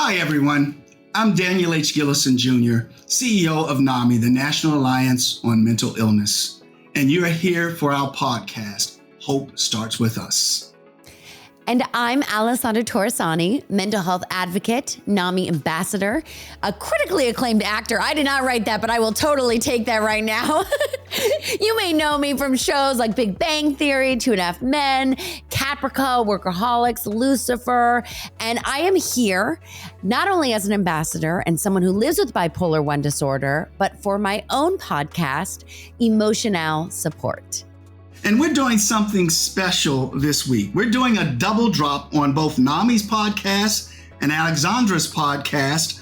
Hi, everyone. I'm Daniel H. Gillison Jr., CEO of NAMI, the National Alliance on Mental Illness. And you're here for our podcast, Hope Starts With Us. And I'm Alessandra Torresani, mental health advocate, NAMI Ambassador, a critically acclaimed actor. I did not write that, but I will totally take that right now. You may know me from shows like Big Bang Theory, 2.5 Men, Caprica, Workaholics, Lucifer. And I am here not only as an ambassador and someone who lives with bipolar 1 disorder, but for my own podcast, Emotional Support. And we're doing something special this week. We're doing a double drop on both NAMI's podcast and Alessandra's podcast,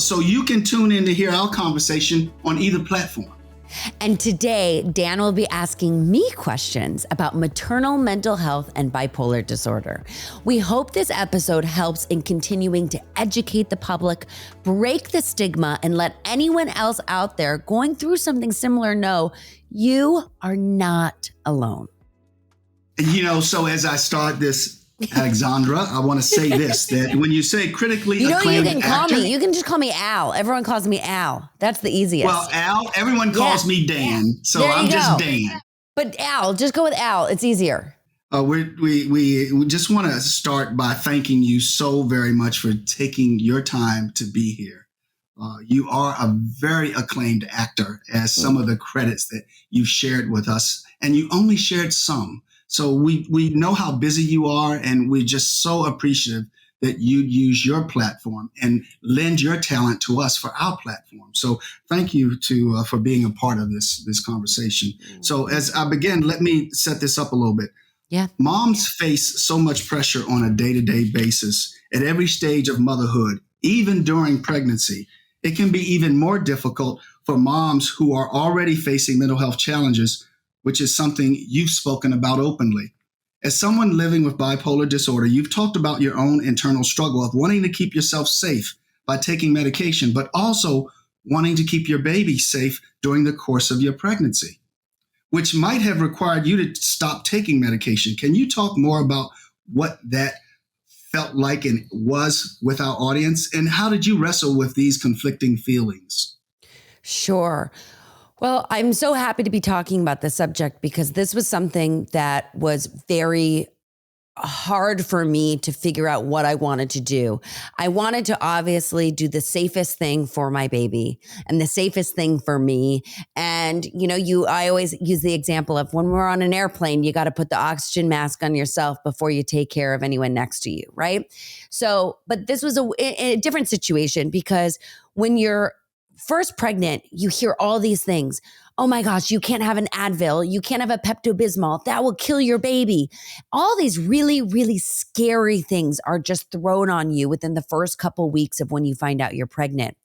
so you can tune in to hear our conversation on either platform. And today, Dan will be asking me questions about maternal mental health and bipolar disorder. We hope this episode helps in continuing to educate the public, break the stigma, and let anyone else out there going through something similar know you are not alone. You know, so as I start this, Alessandra, I want to say this, that when you say critically acclaimed you can call actor, me. You can just call me Al. Everyone calls me Al. That's the easiest. Well, Al, everyone calls me Dan, so I'm just Dan. But Al, just go with Al. It's easier. We just want to start by thanking you so very much for taking your time to be here. You are a very acclaimed actor, as some of the credits that you've shared with us, and you only shared some. So we know how busy you are, and we're just so appreciative that you use your platform and lend your talent to us for our platform. So thank you for being a part of this conversation. So as I begin, let me set this up a little bit. Yeah. Moms face so much pressure on a day-to-day basis at every stage of motherhood, even during pregnancy. It can be even more difficult for moms who are already facing mental health challenges, which is something you've spoken about openly. As someone living with bipolar disorder, you've talked about your own internal struggle of wanting to keep yourself safe by taking medication, but also wanting to keep your baby safe during the course of your pregnancy, which might have required you to stop taking medication. Can you talk more about what that felt like and was with our audience? And how did you wrestle with these conflicting feelings? Sure. Well, I'm so happy to be talking about this subject because this was something that was very hard for me to figure out what I wanted to do. I wanted to obviously do the safest thing for my baby and the safest thing for me. And, I always use the example of when we're on an airplane, you got to put the oxygen mask on yourself before you take care of anyone next to you, right? So, but this was a different situation because when you're first pregnant, you hear all these things. Oh my gosh, you can't have an Advil. You can't have a Pepto-Bismol. That will kill your baby. All these really, really scary things are just thrown on you within the first couple weeks of when you find out you're pregnant.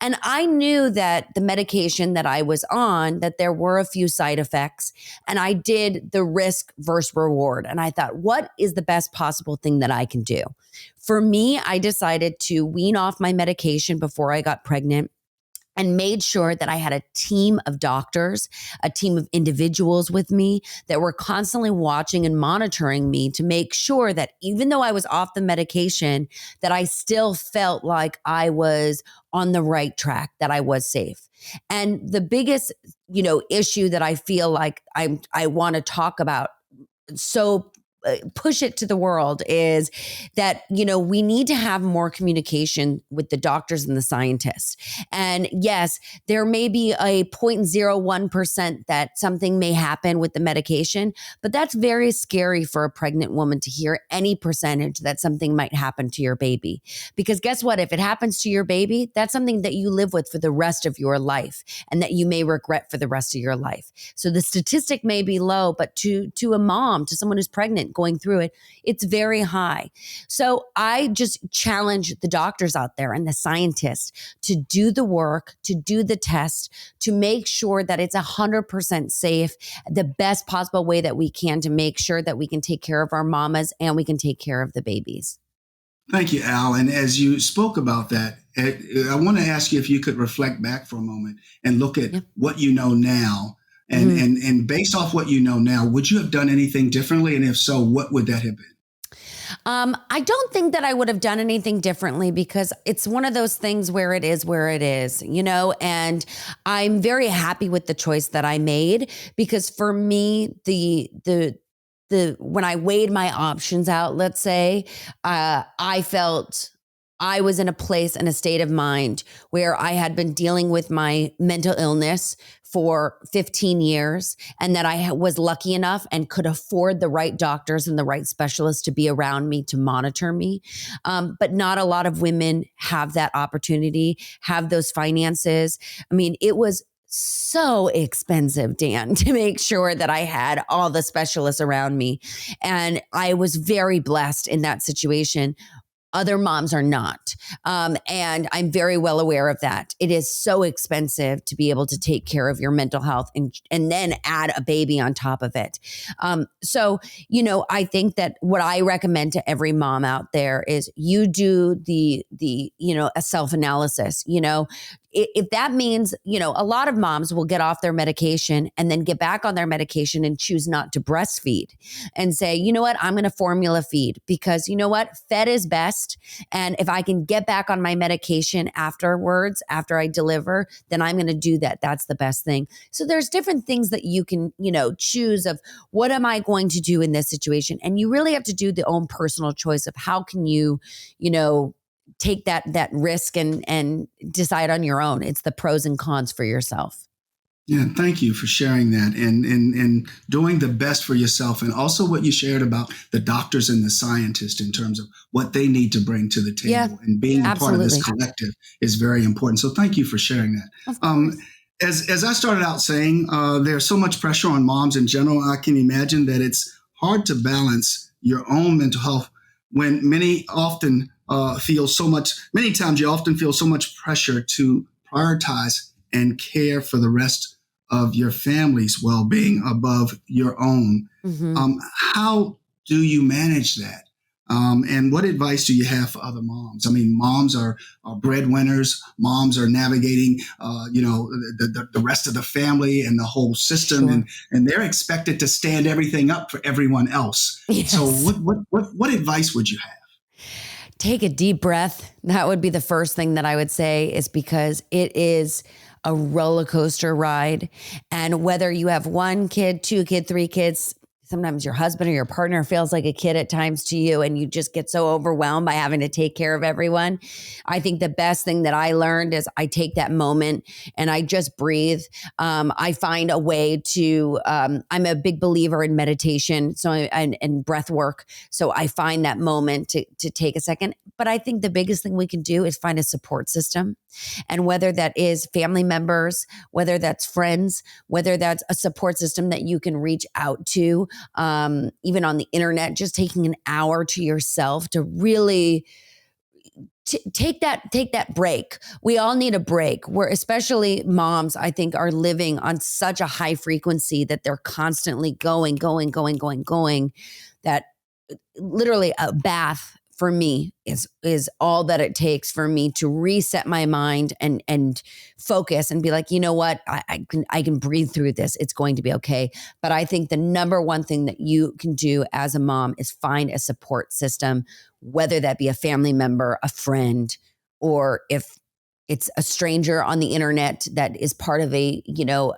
And I knew that the medication that I was on, that there were a few side effects, and I did the risk versus reward. And I thought, what is the best possible thing that I can do? For me, I decided to wean off my medication before I got pregnant and made sure that I had a team of doctors, a team of individuals with me that were constantly watching and monitoring me to make sure that even though I was off the medication, that I still felt like I was on the right track, that I was safe. And the biggest, issue that I feel like I want to talk about push it to the world is that, we need to have more communication with the doctors and the scientists. And yes, there may be a 0.01% that something may happen with the medication, but that's very scary for a pregnant woman to hear any percentage that something might happen to your baby. Because guess what? If it happens to your baby, that's something that you live with for the rest of your life and that you may regret for the rest of your life. So the statistic may be low, but to a mom, to someone who's pregnant, going through it, it's very high. So I just challenge the doctors out there and the scientists to do the work, to do the test, to make sure that it's 100% safe, the best possible way that we can to make sure that we can take care of our mamas and we can take care of the babies. Thank you, Al. And as you spoke about that, I want to ask you if you could reflect back for a moment and look at what you know now. And based off what you know now, would you have done anything differently? And if so, what would that have been? I don't think that I would have done anything differently because it's one of those things where it is, and I'm very happy with the choice that I made because for me, the when I weighed my options out, let's say, I felt I was in a place and a state of mind where I had been dealing with my mental illness for 15 years and that I was lucky enough and could afford the right doctors and the right specialists to be around me to monitor me. But not a lot of women have that opportunity, have those finances. I mean, it was so expensive, Dan, to make sure that I had all the specialists around me. And I was very blessed in that situation. Other moms are not. And I'm very well aware of that. It is so expensive to be able to take care of your mental health and then add a baby on top of it. So, I think that what I recommend to every mom out there is you do a self-analysis, if that means, a lot of moms will get off their medication and then get back on their medication and choose not to breastfeed and say, you know what, I'm going to formula feed because you know what, fed is best. And if I can get back on my medication afterwards, after I deliver, then I'm going to do that. That's the best thing. So there's different things that you can, choose of what am I going to do in this situation? And you really have to do the own personal choice of how can you, take that risk and decide on your own. It's the pros and cons for yourself. Yeah, thank you for sharing that and doing the best for yourself. And also what you shared about the doctors and the scientists in terms of what they need to bring to the table and being a part of this collective is very important. So thank you for sharing that. As I started out saying, there's so much pressure on moms in general. I can imagine that it's hard to balance your own mental health when many times you often feel so much pressure to prioritize and care for the rest of your family's well-being above your own. Mm-hmm. How do you manage that? And what advice do you have for other moms? I mean, moms are breadwinners. Moms are navigating, the rest of the family and the whole system, Sure. and they're expected to stand everything up for everyone else. Yes. So, what advice would you have? Take a deep breath. That would be the first thing that I would say, is because it is a roller coaster ride. And whether you have 1 kid, 2 kids, 3 kids, sometimes your husband or your partner feels like a kid at times to you, and you just get so overwhelmed by having to take care of everyone. I think the best thing that I learned is I take that moment and I just breathe. I find a way to, I'm a big believer in meditation and breath work. So I find that moment to take a second. But I think the biggest thing we can do is find a support system. And whether that is family members, whether that's friends, whether that's a support system that you can reach out to, even on the internet, just taking an hour to yourself to really take that break. We all need a break. Where especially moms, I think, are living on such a high frequency that they're constantly going, that literally a bath for me is all that it takes for me to reset my mind and focus and be like, you know what, I can breathe through this. It's going to be okay. But I think the number one thing that you can do as a mom is find a support system, whether that be a family member, a friend, or if it's a stranger on the internet that is part of a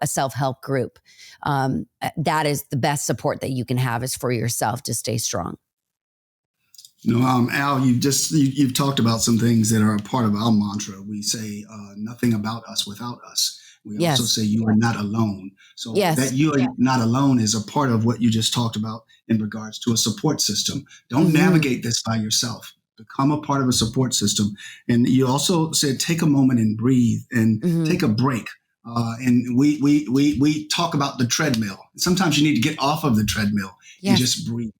self-help group. That is the best support that you can have, is for yourself to stay strong. Al, you've talked about some things that are a part of our mantra. We say nothing about us without us. We also say you are not alone. So that you are not alone is a part of what you just talked about in regards to a support system. Don't navigate this by yourself. Become a part of a support system. And you also said take a moment and breathe and take a break. And we talk about the treadmill. Sometimes you need to get off of the treadmill and just breathe.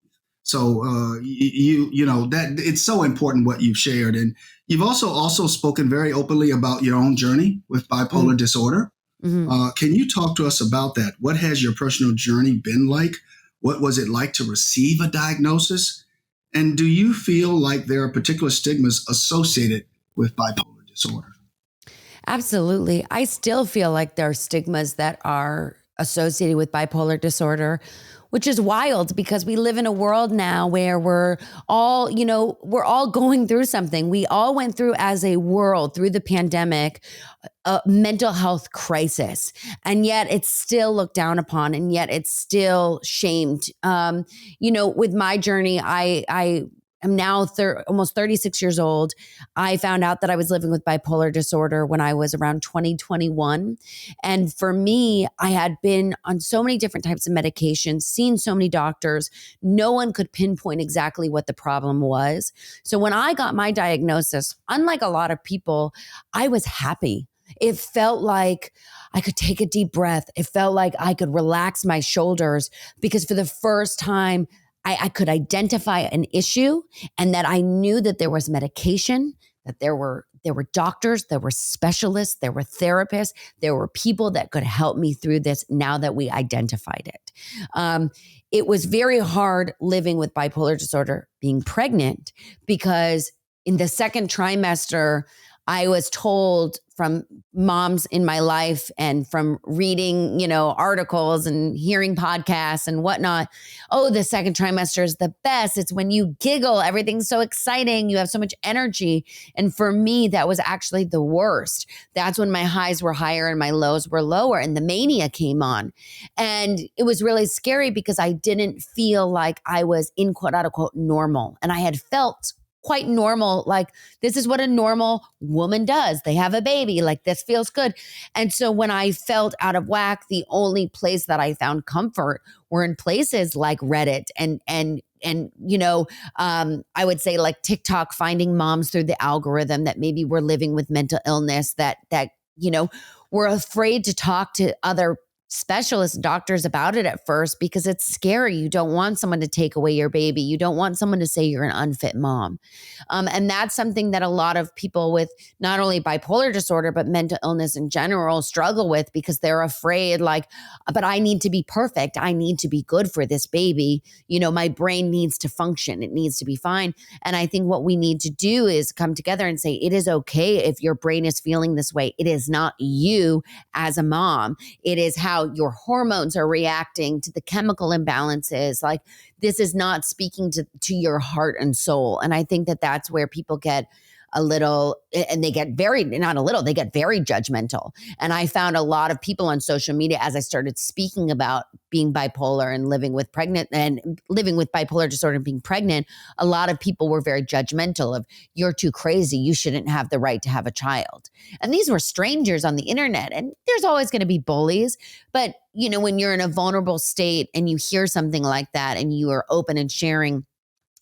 So that it's so important what you've shared, and you've also spoken very openly about your own journey with bipolar disorder. Can you talk to us about that? What has your personal journey been like? What was it like to receive a diagnosis? And do you feel like there are particular stigmas associated with bipolar disorder? Absolutely. I still feel like there are stigmas that are associated with bipolar disorder. which is wild because we live in a world now where we're all going through something. We all went through as a world through the pandemic, a mental health crisis, and yet it's still looked down upon, and yet it's still shamed. With my journey, I am now almost 36 years old. I found out that I was living with bipolar disorder when I was around 2021. And for me, I had been on so many different types of medications, seen so many doctors. No one could pinpoint exactly what the problem was. So when I got my diagnosis, unlike a lot of people, I was happy. It felt like I could take a deep breath. It felt like I could relax my shoulders because for the first time, I could identify an issue and that I knew that there was medication, that there were doctors, there were specialists, there were therapists, there were people that could help me through this now that we identified it. It was very hard living with bipolar disorder, being pregnant, because in the second trimester, I was told from moms in my life and from reading, articles and hearing podcasts and whatnot. Oh, the second trimester is the best. It's when you giggle. Everything's so exciting. You have so much energy. And for me, that was actually the worst. That's when my highs were higher and my lows were lower and the mania came on. And it was really scary because I didn't feel like I was in quote unquote normal. And I had felt quite normal. Like this is what a normal woman does. They have a baby. Like this feels good. And so when I felt out of whack, the only place that I found comfort were in places like Reddit and I would say like TikTok, finding moms through the algorithm that maybe were living with mental illness that were afraid to talk to other specialist doctors about it at first because it's scary. You don't want someone to take away your baby. You don't want someone to say you're an unfit mom. And that's something that a lot of people with not only bipolar disorder, but mental illness in general struggle with because they're afraid but I need to be perfect. I need to be good for this baby. My brain needs to function. It needs to be fine. And I think what we need to do is come together and say, it is okay if your brain is feeling this way. It is not you as a mom. It is how your hormones are reacting to the chemical imbalances. Like this is not speaking to your heart and soul. And I think that that's where people get a little, and they get very judgmental. And I found a lot of people on social media as I started speaking about being bipolar and living with bipolar disorder and being pregnant, a lot of people were very judgmental of, you're too crazy. You shouldn't have the right to have a child. And these were strangers on the internet. And there's always going to be bullies. But, when you're in a vulnerable state and you hear something like that and you are open and sharing,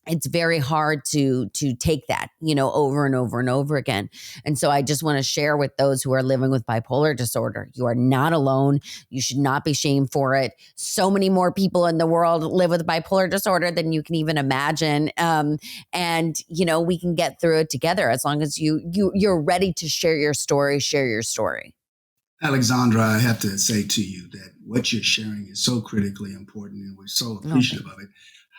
it's very hard to take that, over and over and over again. And so I just want to share with those who are living with bipolar disorder, you are not alone. You should not be shamed for it. So many more people in the world live with bipolar disorder than you can even imagine. And we can get through it together as long as you're ready to share your story. Alessandra, I have to say to you that what you're sharing is so critically important and we're so appreciative of it.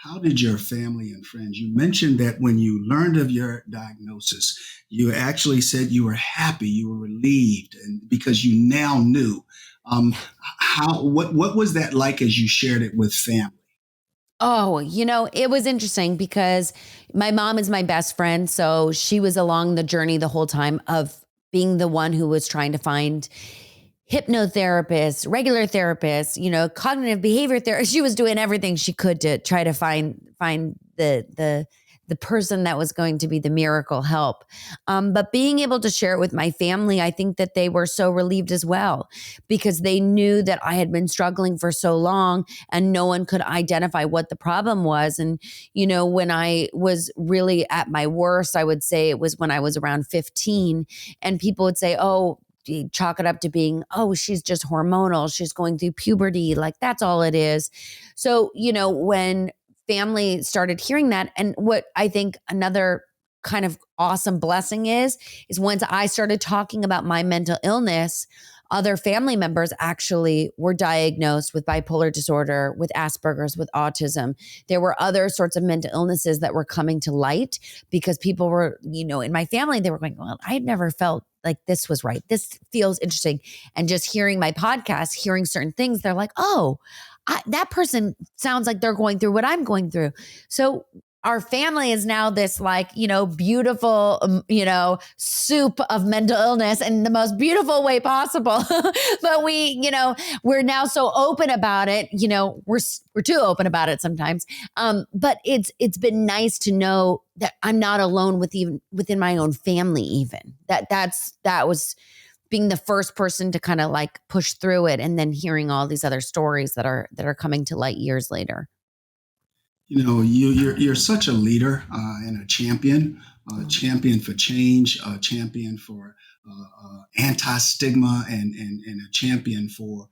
How did your family and friends, you mentioned that when you learned of your diagnosis, you actually said you were happy, you were relieved, and because you now knew. What was that like as you shared it with family? Oh, it was interesting because my mom is my best friend. So she was along the journey the whole time of being the one who was trying to find hypnotherapists, regular therapists, cognitive behavior therapist. She was doing everything she could to try to find the person that was going to be the miracle help. But being able to share it with my family, I think that they were so relieved as well because they knew that I had been struggling for so long and no one could identify what the problem was. And, when I was really at my worst, I would say it was when I was around 15 and people would say, oh, you chalk it up to being, oh, she's just hormonal. She's going through puberty. Like that's all it is. So, when family started hearing that, and what I think another kind of awesome blessing is once I started talking about my mental illness, other family members actually were diagnosed with bipolar disorder, with Asperger's, with autism. There were other sorts of mental illnesses that were coming to light because people were, in my family, they were going, well, I had never felt like this was right. This feels interesting. And just hearing my podcast, hearing certain things, they're like, oh, that person sounds like they're going through what I'm going through. So our family is now this beautiful, soup of mental illness in the most beautiful way possible. But we're now so open about it. We're too open about it sometimes. But it's been nice to know that I'm not alone within my own family, even that was being the first person to kind of like push through it, and then hearing all these other stories that are coming to light years later. You're such a leader and a champion, champion for change, a champion for anti-stigma, and a champion for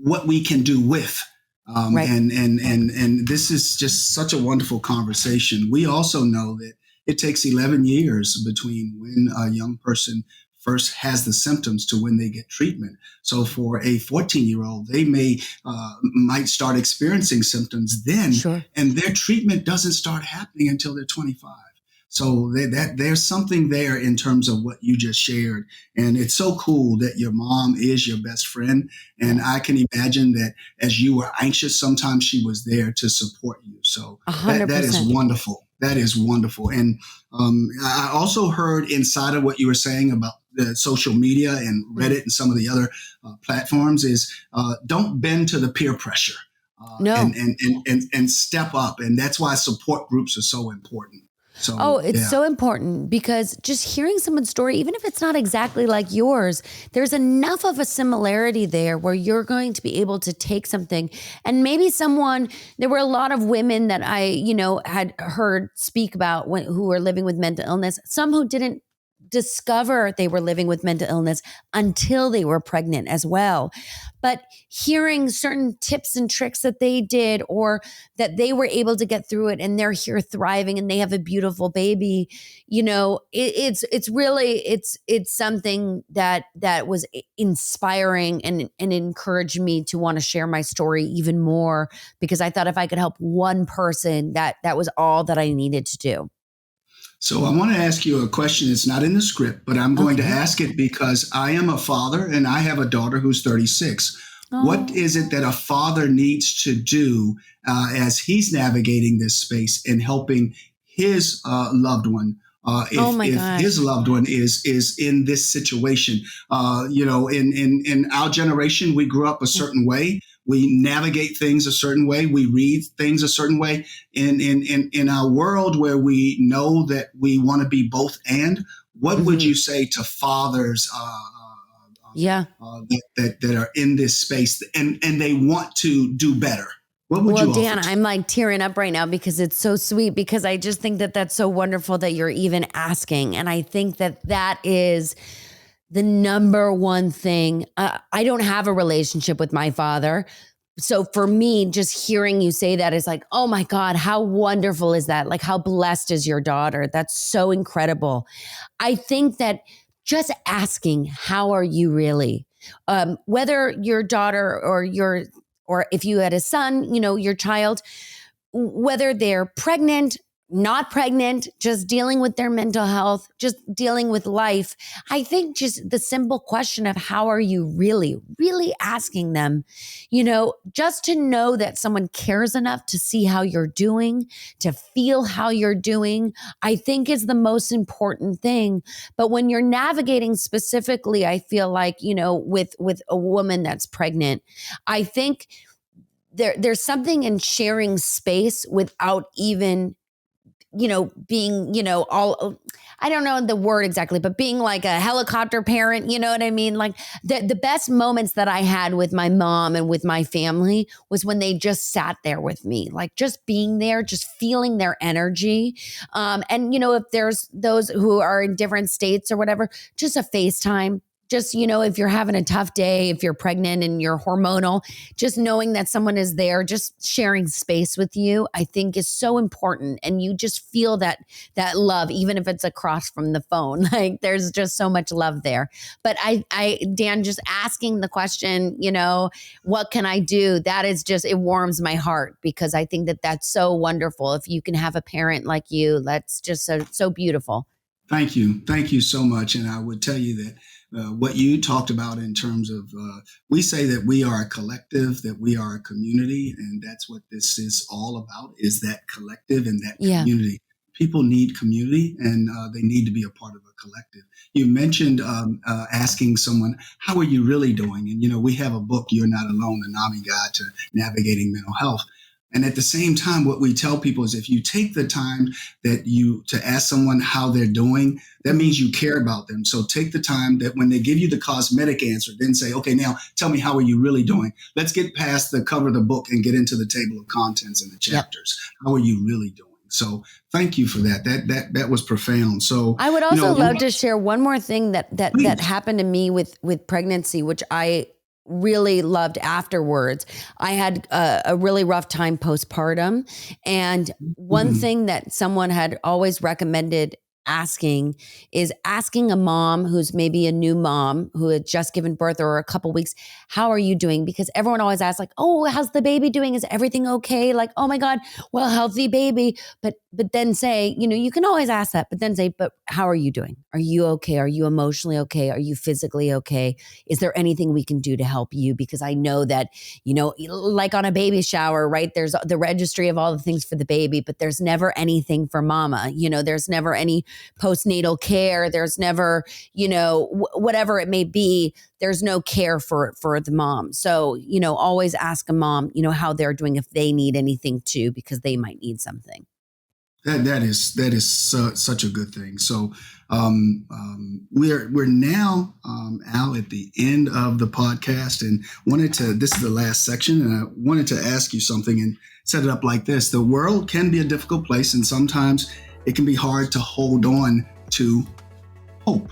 what we can do with. Right. And this is just such a wonderful conversation. We also know that it takes 11 years between when a young person first has the symptoms to when they get treatment. So for a 14-year-old, they might start experiencing symptoms then, Sure. and their treatment doesn't start happening until they're 25. So that there's something there in terms of what you just shared. And it's so cool that your mom is your best friend. And I can imagine that as you were anxious, sometimes she was there to support you. So that is wonderful. That is wonderful. And I also heard inside of what you were saying about the social media and Reddit and some of the other platforms is don't bend to the peer pressure. No. And step up. And that's why support groups are so important. So, it's so important, because just hearing someone's story, even if it's not exactly like yours, there's enough of a similarity there where you're going to be able to take something. And maybe there were a lot of women that I, had heard speak about who were living with mental illness, some who didn't discover they were living with mental illness until they were pregnant as well. But hearing certain tips and tricks that they did, or that they were able to get through it and they're here thriving and they have a beautiful baby, it's really something that was inspiring and encouraged me to want to share my story even more, because I thought if I could help one person, that was all that I needed to do. So I want to ask you a question. It's not in the script, but I'm going to ask it because I am a father and I have a daughter who's 36. Oh. What is it that a father needs to do as he's navigating this space and helping his loved one? If his loved one is in this situation, in our generation, we grew up a certain way. We navigate things a certain way. We read things a certain way. In our world where we know that we want to be both and, what would you say to fathers that are in this space and they want to do better? What would you offer? Dan, I'm like tearing up right now because it's so sweet, because I just think that that's so wonderful that you're even asking. And I think that is the number one thing. I don't have a relationship with my father. So for me, just hearing you say that is like, oh my God, how wonderful is that? Like, how blessed is your daughter? That's so incredible. I think that just asking, how are you really? Whether your daughter or if you had a son, your child, whether they're pregnant, not pregnant, just dealing with their mental health, just dealing with life. I think just the simple question of how are you really, really asking them, just to know that someone cares enough to see how you're doing, to feel how you're doing, I think is the most important thing. But when you're navigating specifically, I feel like, with a woman that's pregnant, I think there's something in sharing space without even being, all, I don't know the word exactly, but being like a helicopter parent, you know what I mean? Like the best moments that I had with my mom and with my family was when they just sat there with me, like just being there, just feeling their energy. And, if there's those who are in different states or whatever, just a FaceTime. Just, if you're having a tough day, if you're pregnant and you're hormonal, just knowing that someone is there, just sharing space with you, I think is so important. And you just feel that love, even if it's across from the phone, like there's just so much love there. But Dan, just asking the question, what can I do? That is just, it warms my heart, because I think that that's so wonderful. If you can have a parent like you, that's just so beautiful. Thank you. Thank you so much. And I would tell you that what you talked about in terms of, we say that we are a collective, that we are a community, and that's what this is all about, is that collective and that Yeah. community. People need community, and they need to be a part of a collective. You mentioned asking someone, how are you really doing? And, we have a book, You're Not Alone, the NAMI Guide to Navigating Mental Health. And at the same time, what we tell people is if you take the time to ask someone how they're doing, that means you care about them. So take the time that when they give you the cosmetic answer, then say, okay, now tell me, how are you really doing? Let's get past the cover of the book and get into the table of contents and the chapters. Yep. How are you really doing? So thank you for that. That was profound. So I would also love to share one more thing that happened to me with pregnancy, which I really loved afterwards. I had a really rough time postpartum. And one thing that someone had always recommended asking a mom who's maybe a new mom who had just given birth or a couple weeks, how are you doing? Because everyone always asks like, oh, how's the baby doing? Is everything okay? Like, oh my God, well, healthy baby. But then say, you can always ask that, but then say, but how are you doing? Are you okay? Are you emotionally okay? Are you physically okay? Is there anything we can do to help you? Because I know that, like on a baby shower, right? There's the registry of all the things for the baby, but there's never anything for mama. There's never any postnatal care. There's never, whatever it may be, there's no care for the mom. So, always ask a mom, how they're doing, if they need anything too, because they might need something. That is such a good thing. So we're now Al, at the end of the podcast, and this is the last section, and I wanted to ask you something and set it up like this. The world can be a difficult place, and sometimes it can be hard to hold on to hope.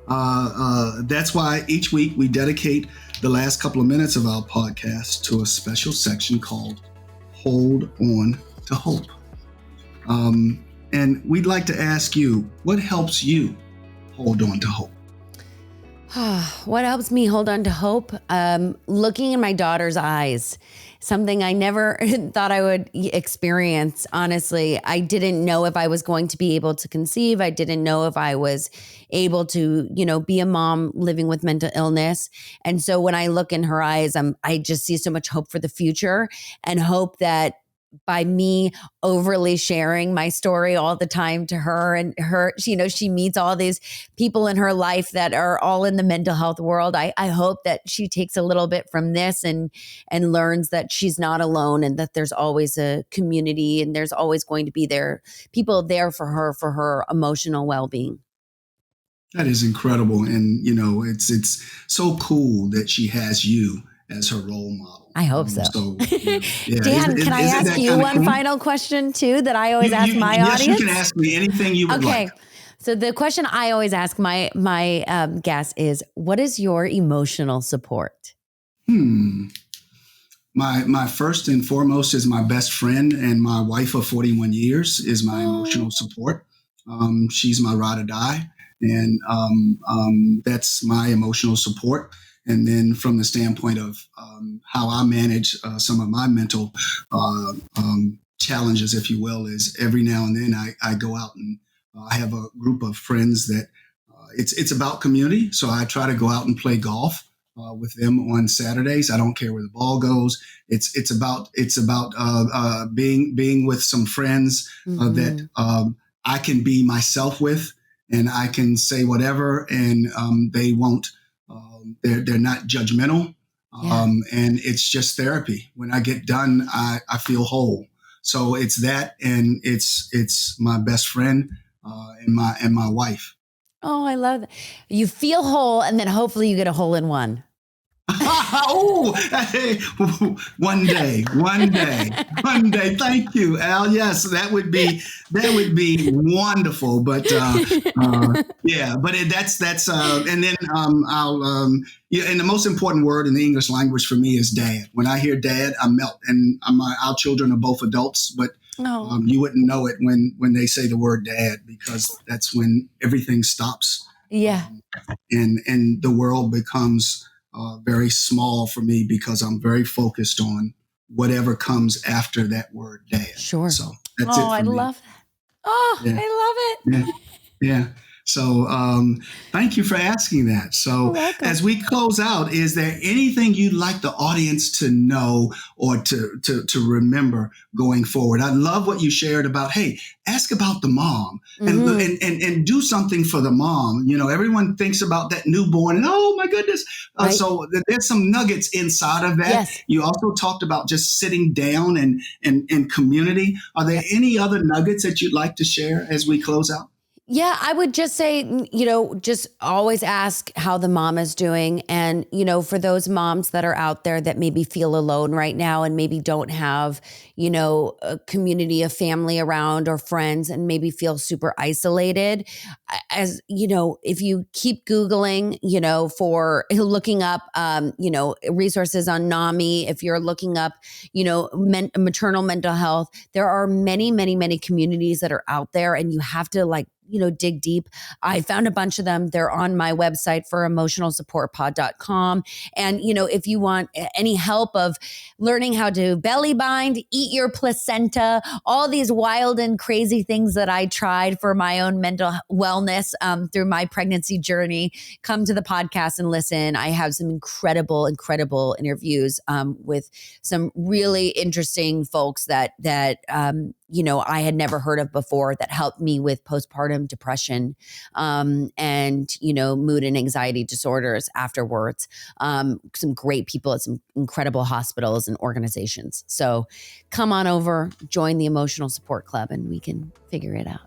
That's why each week we dedicate the last couple of minutes of our podcast to a special section called Hold On to Hope. And we'd like to ask you, what helps you hold on to hope? What helps me hold on to hope? Looking in my daughter's eyes, something I never thought I would experience. Honestly, I didn't know if I was going to be able to conceive. I didn't know if I was able to, be a mom living with mental illness. And so when I look in her eyes, I just see so much hope for the future, and hope that by me overly sharing my story all the time to her, and her, she meets all these people in her life that are all in the mental health world. I hope that she takes a little bit from this and learns that she's not alone, and that there's always a community, and there's always going to be people there for her emotional well-being. That is incredible. And, it's so cool that she has you as her role model. I hope so. Yeah. Dan, can I ask you one final question too that I always ask my audience? Yes, you can ask me anything you would like. Okay. So the question I always ask my guests is, what is your emotional support? My first and foremost is my best friend, and my wife of 41 years is my emotional support. She's my ride or die. And that's my emotional support. And then from the standpoint of how I manage some of my mental challenges, if you will, is every now and then I go out and I have a group of friends that it's about community. So I try to go out and play golf with them on Saturdays. I don't care where the ball goes. It's about being with some friends that I can be myself with, and I can say whatever, and they won't. They're not judgmental, and it's just therapy. When I get done, I feel whole. So it's that, and it's my best friend and my wife. Oh, I love that. You feel whole, and then hopefully you get a hole in one. Oh, hey, one day. Thank you, Al. Yes, that would be wonderful. But yeah, but that's and then I'll and the most important word in the English language for me is dad. When I hear dad, I melt. And our children are both adults, but you wouldn't know it when they say the word dad, because that's when everything stops. Yeah, and the world becomes very small for me, because I'm very focused on whatever comes after that word dad. Sure. So that's it for me. I love that. Oh, yeah. I love it. Yeah. So thank you for asking that. So as we close out, is there anything you'd like the audience to know or to remember going forward? I love what you shared about, hey, ask about the mom and do something for the mom. You know, everyone thinks about that newborn and, oh my goodness. Right. So there's some nuggets inside of that. Yes. You also talked about just sitting down and community. Are there any other nuggets that you'd like to share as we close out? Yeah, I would just say, just always ask how the mom is doing. And, for those moms that are out there that maybe feel alone right now and maybe don't have, a community of family around or friends and maybe feel super isolated, as, if you keep Googling, for looking up, resources on NAMI, if you're looking up, maternal mental health, there are many, many, many communities that are out there, and you have to dig deep. I found a bunch of them. They're on my website for emotionalsupportpod.com. And, if you want any help of learning how to belly bind, eat your placenta, all these wild and crazy things that I tried for my own mental wellness through my pregnancy journey, come to the podcast and listen. I have some incredible interviews with some really interesting folks that I had never heard of before, that helped me with postpartum depression and mood and anxiety disorders afterwards. Some great people at some incredible hospitals and organizations. So come on over, join the Emotional Support Club, and we can figure it out.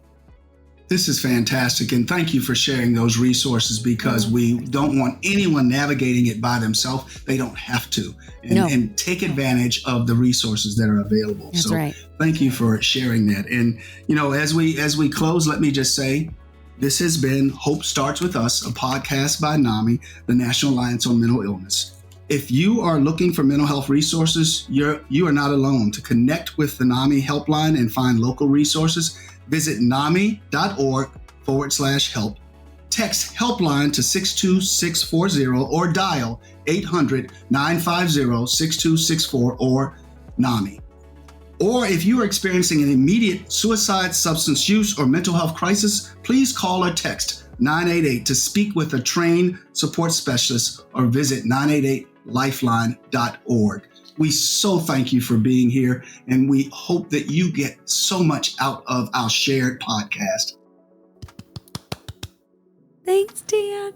This is fantastic. And thank you for sharing those resources, because we don't want anyone navigating it by themselves. They don't have to. And take advantage of the resources that are available. That's right. Thank you for sharing that. And, as we close, let me just say, this has been Hope Starts With Us, a podcast by NAMI, the National Alliance on Mental Illness. If you are looking for mental health resources, you are not alone. To connect with the NAMI helpline and find local resources, visit NAMI.org/help. Text helpline to 62640 or dial 800-950-6264 or NAMI. Or if you are experiencing an immediate suicide, substance use, or mental health crisis, please call or text 988 to speak with a trained support specialist, or visit 988lifeline.org. We so thank you for being here, and we hope that you get so much out of our shared podcast. Thanks, Dan.